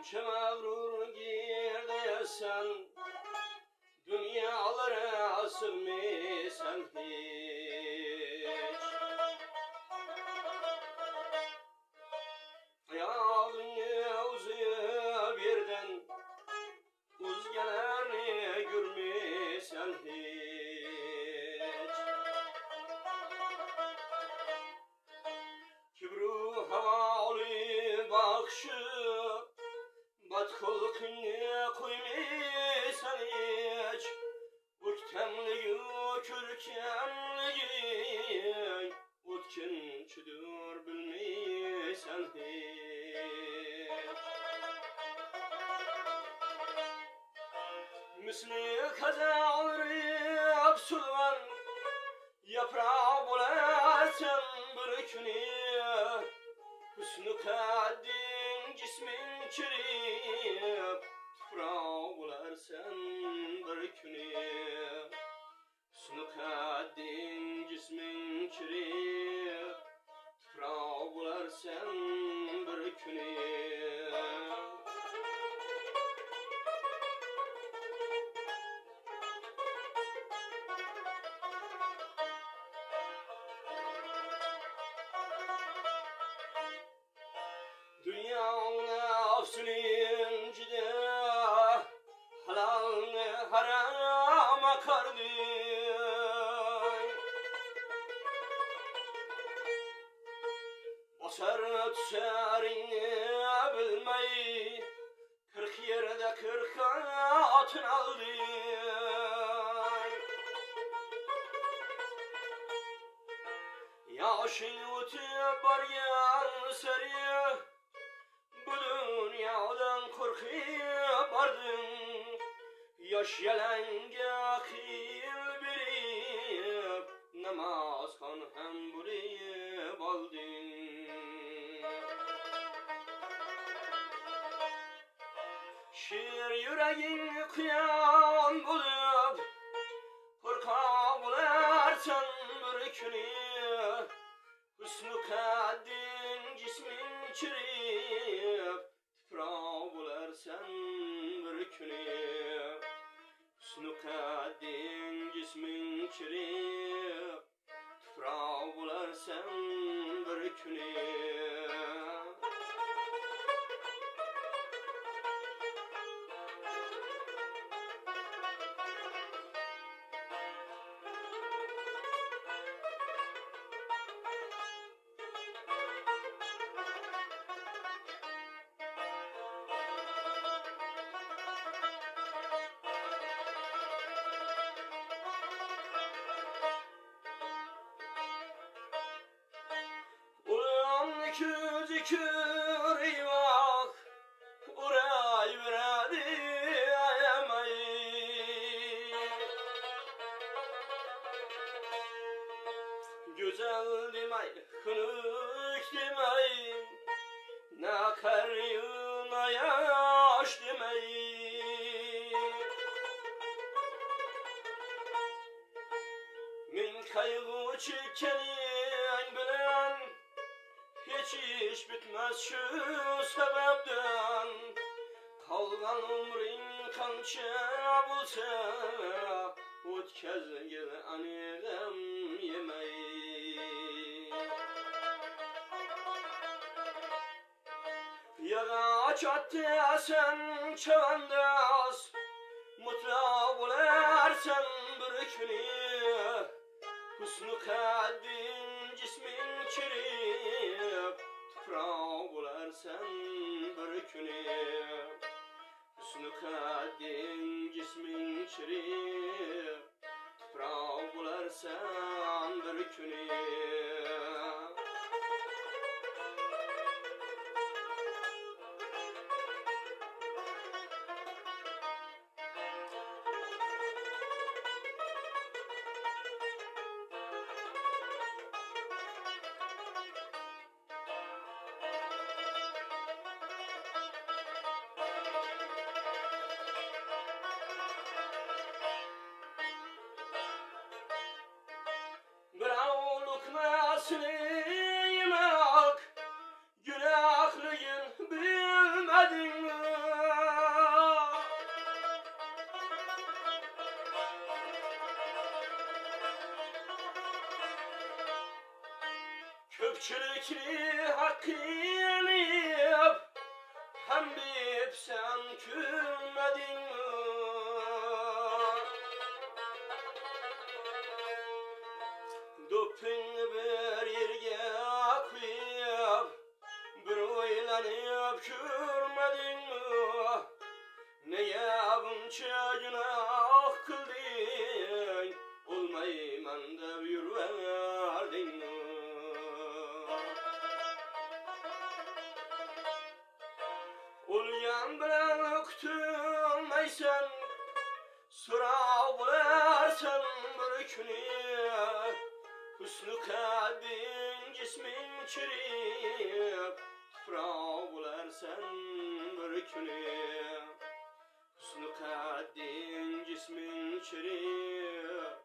Şemşe mağrur girdeysen, dünyalara sığmıysan hiç. Ayağını uzuyor birden, uzgelerini görmeysen hiç. Kibru havalı bakşı, batkılıkını koymaysan hiç. Öktemliği, kürkenliği, ötkinçidir bilmeysen hiç. Misli kazanır sülvan, yaprağı bularsan bir günü. Hüsnü kaddin cismin çirip, toprağı bularsan bir günü. Hüsnü kaddin cismin çirip, toprağı bularsan bir günü. Dünyanın afsülün cide, halalını harama kardın. Basar tüserini bilmeyi, 40 yerde 40 atın aldın. Yaşın ötüp baryan seri, bu dünyadan korkup ardın. Yaş yelenge kıyıl birip, namaz kan hem burayıp aldın. Şiir yüreğin kıyan bulup, korka bularsan bir günü. Hüsnü kaddin cismin çirip, toprağı bularsan bir günü. Hüsnü kaddin cismin çirip, toprağı bularsan bir günü. Küzükür eyvah, uğray veradi ayamayı. Güzel demey, hınık demey, nakar yığına yaş demey. Min kaygı çekenin bilen, hiç iş bitmez şu sebepten. Kalgan umrin kança bulsa, ötkez annem yemeyi. Yağaç attı sen çavandas, mutlu bularsan bir günü. Hüsnü kaddin cismin çirip, toprağı bularsan bir günü. Hüsnü kaddin cismin çirip, toprağı bularsan bir günü. Süleymak, günahlıyın bilmedin mi? Köpçülükli hakkını yap, hem deyip sen külmedin mi? Döpün bir yerge koyup, bir oylanıp külmedin mi? Neye bunca günah kıldın, olmayman da yürüverdin mi? Ulyan bilen öktürmeysen, sıra bularsan bir günü. Hüsnü kaddin cismin çürüyüp, sıra bularsan bir günü. Hüsnü kaddin cismin çürüyüp,